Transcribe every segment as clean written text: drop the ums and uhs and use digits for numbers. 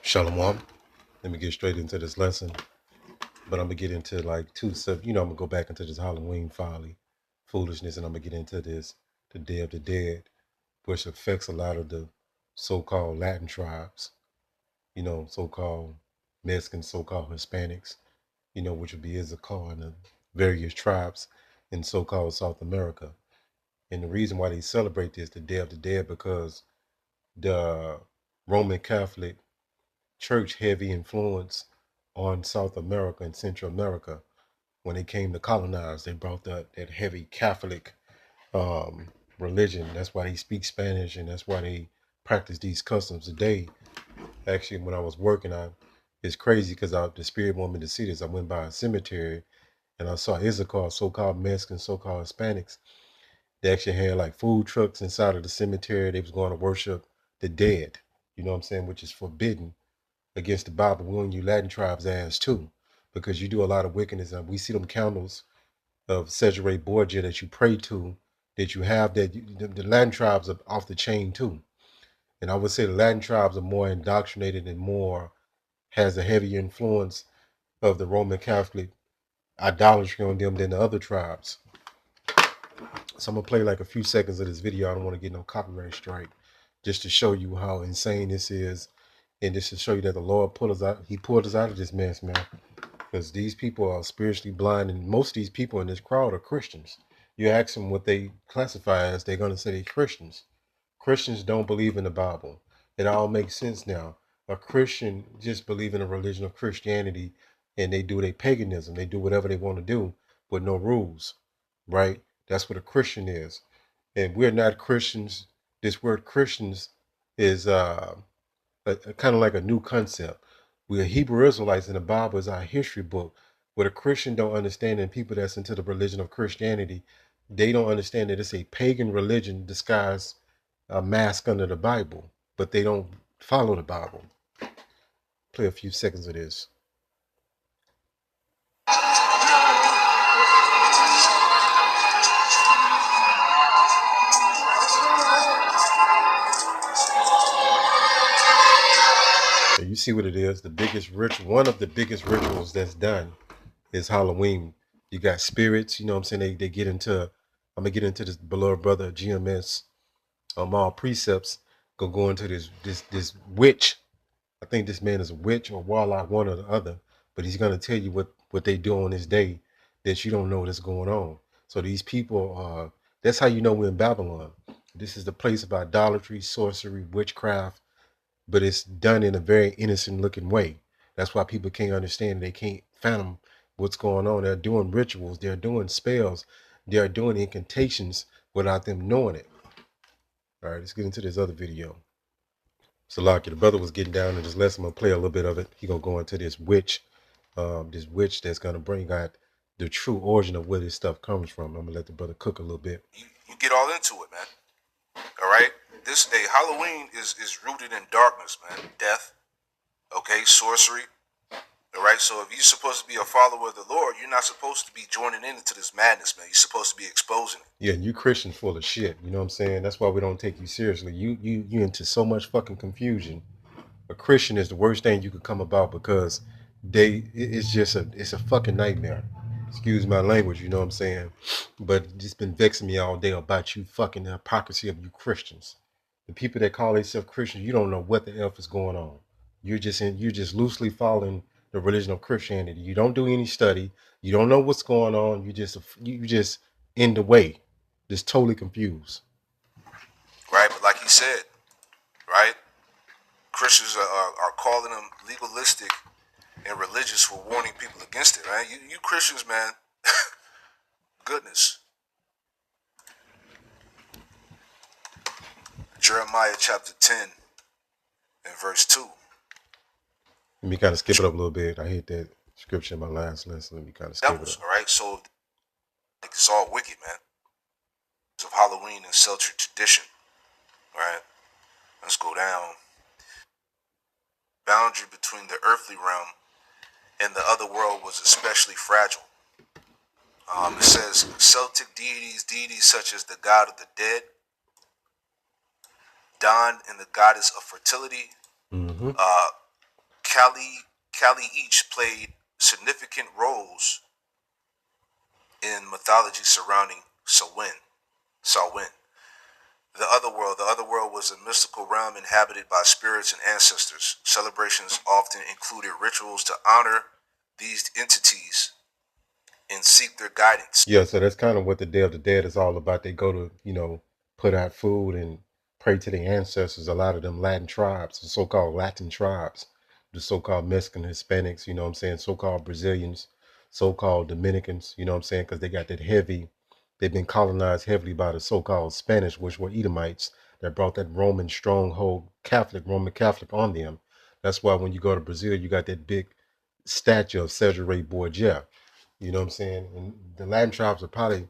Shalom. Let me get straight into this lesson, but I'm gonna get into like two sub. I'm gonna go back into this Halloween folly, foolishness, and I'm gonna get into this the Day of the Dead, which affects a lot of the so-called Latin tribes. So-called Mexicans, so-called Hispanics. Which would be Issachar and the various tribes in so-called South America. And the reason why they celebrate this, the Day of the Dead, because the Roman Catholic Church heavy influence on South America and Central America. When they came to colonize, they brought that heavy Catholic religion. That's why they speak Spanish, and that's why they practice these customs today. Actually, when I was working, it's crazy because the spirit wanted me to see this. I went by a cemetery and I saw Issachar, so-called Mexicans, so-called Hispanics. They actually had like food trucks inside of the cemetery. They was going to worship the dead. You know what I'm saying? Which is forbidden against the Bible. We on you Latin tribes' ass too, because you do a lot of wickedness. And we see them candles of Cesare Borgia that you pray to, that you have that the Latin tribes are off the chain too. And I would say the Latin tribes are more indoctrinated and more has a heavier influence of the Roman Catholic idolatry on them than the other tribes. So I'm gonna play like a few seconds of this video. I don't want to get no copyright strike, just to show you how insane this is, and just to show you that the Lord pulled us out. He pulled us out of this mess, man. Because these people are spiritually blind, and most of these people in this crowd are Christians. You ask them what they classify as, they're going to say they're Christians. Christians don't believe in the Bible. It all makes sense now. A Christian just believe in a religion of Christianity, and they do their paganism. They do whatever they want to do with no rules, right? That's what a Christian is. And we're not Christians. This word Christians is kind of like a new concept. We are Hebrew Israelites, and the Bible is our history book. What a Christian don't understand, and people that's into the religion of Christianity, they don't understand that it's a pagan religion disguised a mask under the Bible, but they don't follow the Bible. Play a few seconds of this. So you see what it is. The biggest one of the biggest rituals that's done is Halloween. You got spirits, you know what I'm saying? They get into, I'm gonna get into this beloved brother GMS all precepts go into this witch. I think this man is a witch or warlock, one or the other, but he's gonna tell you what they do on this day that you don't know that's going on. So these people, that's how you know we're in Babylon. This is the place of idolatry, sorcery, witchcraft, but it's done in a very innocent looking way. That's why people can't understand. They can't fathom what's going on. They're doing rituals, they're doing spells, they're doing incantations without them knowing it. All right, let's get into this other video. So, Salaki, the brother was getting down in this lesson. I'm gonna play a little bit of it. He gonna go into this witch that's gonna bring out the true origin of where this stuff comes from. I'm gonna let the brother cook a little bit. You get all into it, man. All right. Halloween is rooted in darkness, man. Death. Okay, sorcery. All right. So if you're supposed to be a follower of the Lord, you're not supposed to be joining into this madness, man. You're supposed to be exposing it. Yeah, and you Christians full of shit. You know what I'm saying? That's why we don't take you seriously. You into so much fucking confusion. A Christian is the worst thing you could come about because it's a fucking nightmare. Excuse my language, you know what I'm saying? But it's been vexing me all day about you fucking the hypocrisy of you Christians. The people that call themselves Christians, you don't know what the F is going on. You're just loosely following the religion of Christianity. You don't do any study. You don't know what's going on. You just in the way, just totally confused. Right, but like he said, right, Christians are calling them legalistic and religious for warning people against it, right? You Christians, man, goodness. Jeremiah chapter 10 and verse 2. Let me kind of skip it up a little bit. I hate that scripture in my last lesson. Let me kind of skip it up. All right, so like, it's all wicked, man. Of Halloween and Celtic tradition, right? Let's go down. Boundary between the earthly realm and the other world was especially fragile. It says Celtic deities such as the god of the dead, Don and the goddess of fertility, Kali each played significant roles in mythology surrounding Samhain. The other world was a mystical realm inhabited by spirits and ancestors. Celebrations often included rituals to honor these entities and seek their guidance. Yeah, so that's kind of what the Day of the Dead is all about. They go to, put out food and pray to their ancestors. A lot of them Latin tribes, the so-called Latin tribes, the so-called Mexican Hispanics, you know what I'm saying, so-called Brazilians, so-called Dominicans, you know what I'm saying, because they got that heavy, they've been colonized heavily by the so-called Spanish, which were Edomites, that brought that Roman stronghold, Roman Catholic on them. That's why when you go to Brazil, you got that big statue of Cesare Borgia. You know what I'm saying? And the Latin tribes are probably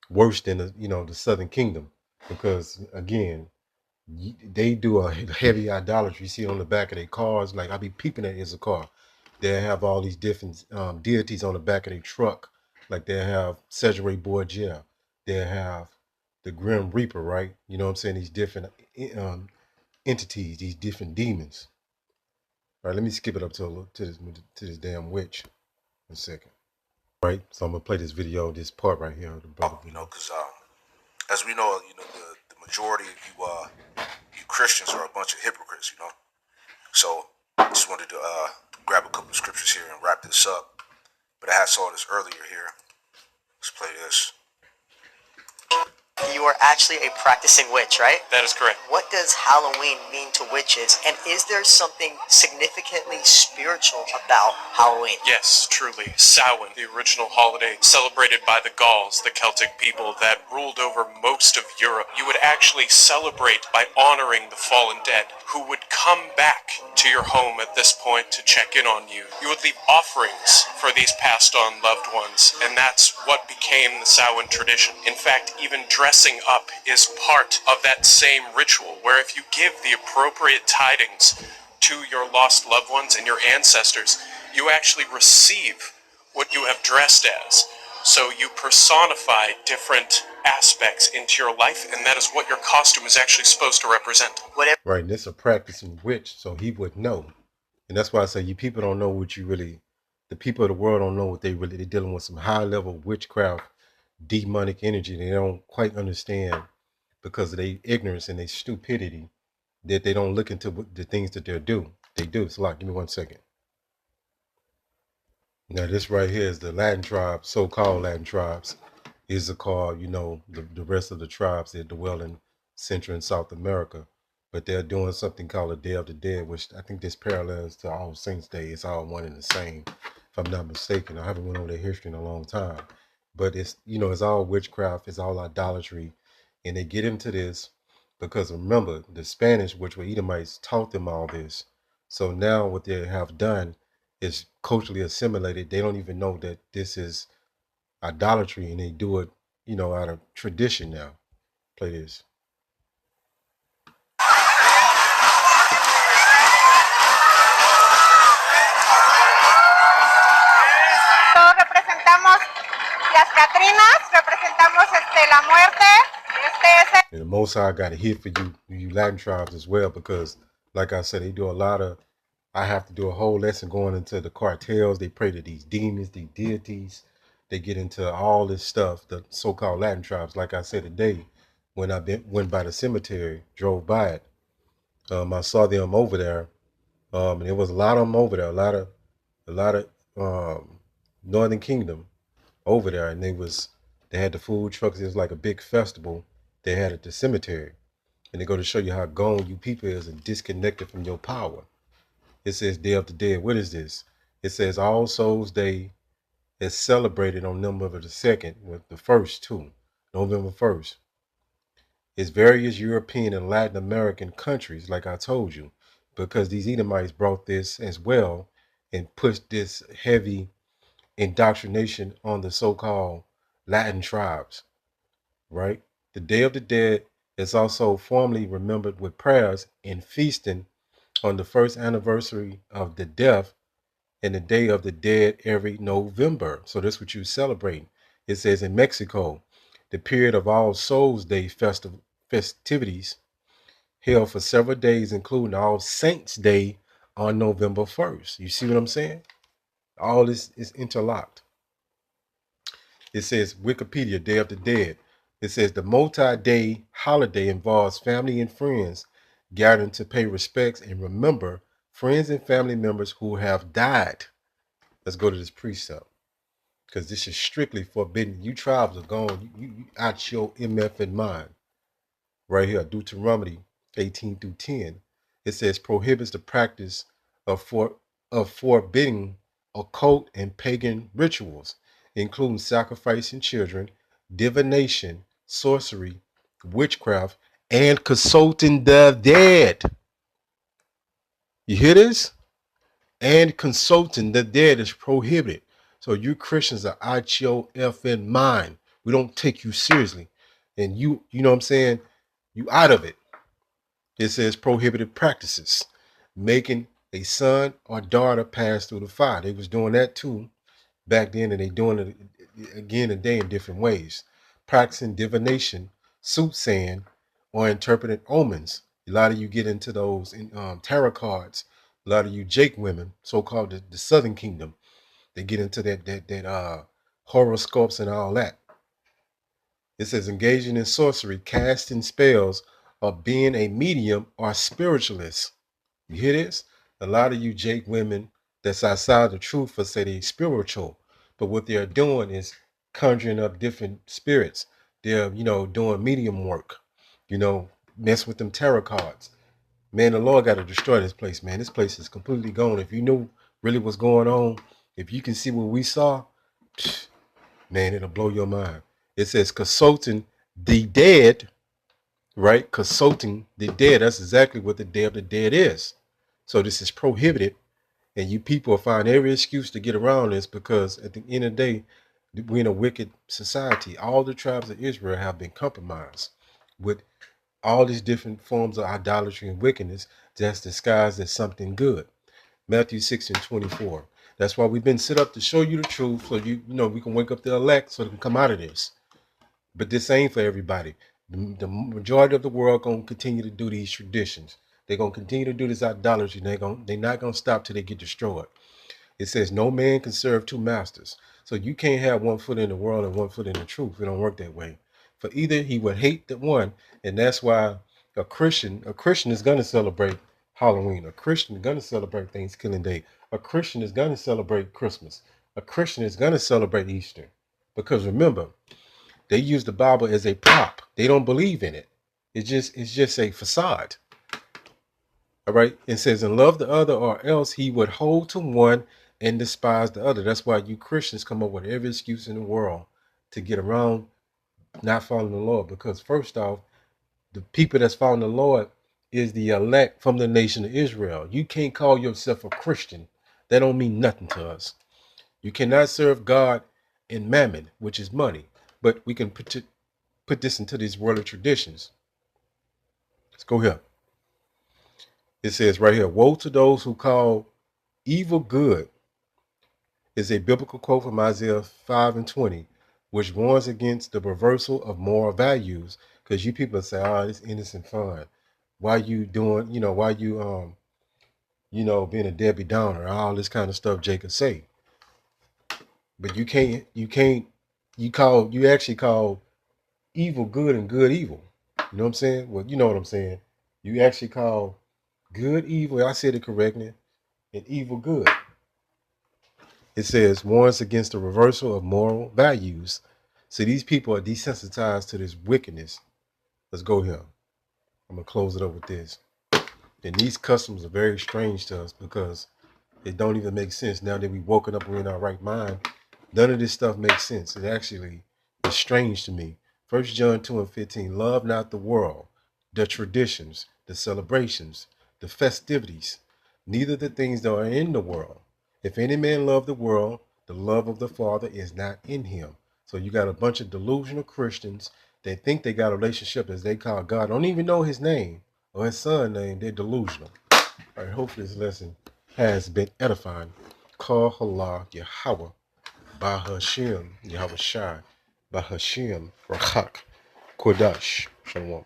worse than the Southern Kingdom because again, they do a heavy idolatry. You see it on the back of their cars. Like I be peeping at is a car. They have all these different deities on the back of their truck. Like they have Cesare Borgia. They have the Grim Reaper, right? You know what I'm saying? These different entities, these different demons. All right, let me skip it up to this damn witch. A second. Right, so I'm gonna play this video, this part right here. The brother, because as we know, the majority of you Christians are a bunch of hypocrites, So I just wanted to grab a couple of scriptures here and wrap this up. But I had saw this earlier here. Let's play this. You are actually a practicing witch, right? That is correct. What does Halloween mean to witches? And is there something significantly spiritual about Halloween? Yes, truly. Samhain, the original holiday celebrated by the Gauls, the Celtic people that ruled over most of Europe. You would actually celebrate by honoring the fallen dead who would come back to your home at this point to check in on you. You would leave offerings for these passed on loved ones, and that's what became the Samhain tradition. In fact, even dressing up is part of that same ritual, where if you give the appropriate tidings to your lost loved ones and your ancestors, you actually receive what you have dressed as. So you personify different aspects into your life, and that is what your costume is actually supposed to represent. Right, and it's a practicing witch, so he would know. And that's why I say you people don't know what you really, the people of the world don't know what they're dealing with some high level witchcraft, demonic energy. They don't quite understand because of their ignorance and their stupidity that they don't look into the things that they do. So like, give me 1 second. Now this right here is the Latin tribes, so-called Latin tribes. These are called, the rest of the tribes that dwell in Central and South America. But they're doing something called a Day of the Dead, which I think this parallels to All Saints Day. It's all one and the same, if I'm not mistaken. I haven't went over their history in a long time. But it's, it's all witchcraft, it's all idolatry. And they get into this because remember, the Spanish, which were Edomites, taught them all this. So now what they have done is culturally assimilated. They don't even know that this is idolatry, and they do it, out of tradition now. Play this. Todos representamos las Catrinas, representamos la muerte. And the Most High got a hit for you Latin tribes as well, because like I said, they do a lot of, I have to do a whole lesson going into the cartels. They pray to these demons, these deities. They get into all this stuff, the so-called Latin tribes. Like I said today, when I went by the cemetery, drove by it, I saw them over there, and there was a lot of them over there, a lot of Northern Kingdom over there, and they had the food trucks. It was like a big festival they had at the cemetery, and they go to show you how gone you people is and disconnected from your power. It says Day of the Dead. What is this? It says All Souls Day is celebrated on November the 2nd, with the 1st too, November 1st. It's various European and Latin American countries, like I told you, because these Edomites brought this as well and pushed this heavy indoctrination on the so-called Latin tribes, right? The Day of the Dead is also formally remembered with prayers and feasting on the first anniversary of the death and the Day of the Dead every November. So that's what you celebrate. It says in Mexico, the period of All Souls Day festivities held for several days, including All Saints Day on November 1st. You see what I'm saying? All this is interlocked. It says Wikipedia, Day of the Dead. It says the multi-day holiday involves family and friends gathering to pay respects and remember friends and family members who have died. Let's go to this precept because this is strictly forbidden. You tribes are gone. You out your MF in mind. Right here, Deuteronomy 18 through 10. It says prohibits the practice of forbidding occult and pagan rituals, including sacrificing children, divination, sorcery, witchcraft, and consulting the dead. You hear this? And consulting the dead is prohibited. So you Christians are out your effing mind. We don't take you seriously. And you know what I'm saying? You out of it. It says prohibited practices. Making a son or daughter pass through the fire. They was doing that too back then, and they doing it again today in different ways. Practicing divination, soothsaying, or interpreting omens. A lot of you get into those tarot cards. A lot of you Jake women, so-called the Southern Kingdom, they get into that horoscopes and all that. It says engaging in sorcery, casting spells, or being a medium or spiritualist. You hear this? A lot of you Jake women that's outside the truth for say they spiritual, but what they're doing is conjuring up different spirits. They're, doing medium work, mess with them tarot cards. Man, the Lord got to destroy this place, man. This place is completely gone. If you knew really what's going on, if you can see what we saw, man, it'll blow your mind. It says consulting the dead, right? Consulting the dead. That's exactly what the Day of the Dead is. So this is prohibited. And you people find every excuse to get around this because at the end of the day, we're in a wicked society. All the tribes of Israel have been compromised with all these different forms of idolatry and wickedness that's disguised as something good. Matthew 6:24. That's why we've been set up to show you the truth so we can wake up the elect so they can come out of this. But this ain't for everybody. The majority of the world going to continue to do these traditions. They're going to continue to do this idolatry. They're not going to stop till they get destroyed. It says no man can serve two masters. So you can't have one foot in the world and one foot in the truth. It don't work that way. For either he would hate the one, and that's why a Christian is going to celebrate Halloween. A Christian is going to celebrate Thanksgiving Day. A Christian is going to celebrate Christmas. A Christian is going to celebrate Easter. Because remember, they use the Bible as a prop. They don't believe in it. It's just a facade. All right. It says, and love the other, or else he would hold to one and despise the other. That's why you Christians come up with every excuse in the world to get around not following the Lord. Because first off, the people that's following the Lord is the elect from the nation of Israel. You can't call yourself a Christian. That don't mean nothing to us. You cannot serve God in mammon, which is money. But we can put this into these worldly traditions. Let's go here. It says right here, woe to those who call evil good. Is a biblical quote from Isaiah 5:20, which warns against the reversal of moral values. Because you people say, it's innocent fun. Why you doing, why you, being a Debbie Downer, all this kind of stuff Jacob say. But you actually call evil good and good evil. You know what I'm saying? Well, you know what I'm saying. You actually call good evil, I said it correctly, and evil good. It says warns against the reversal of moral values. So these people are desensitized to this wickedness. Let's go here. I'm going to close it up with this. And these customs are very strange to us because it don't even make sense. Now that we've woken up, we're in our right mind. None of this stuff makes sense. It actually is strange to me. 1 John 2:15, love not the world, the traditions, the celebrations, the festivities, neither the things that are in the world. If any man love the world, the love of the Father is not in him. So you got a bunch of delusional Christians. They think they got a relationship as they call God. Don't even know his name or his son's name. They're delusional. All right, hopefully this lesson has been edifying. Call Allah Yahweh, Bahashem, Yahweh Shai, Bahashem, Rachak, Kodash. Shalom.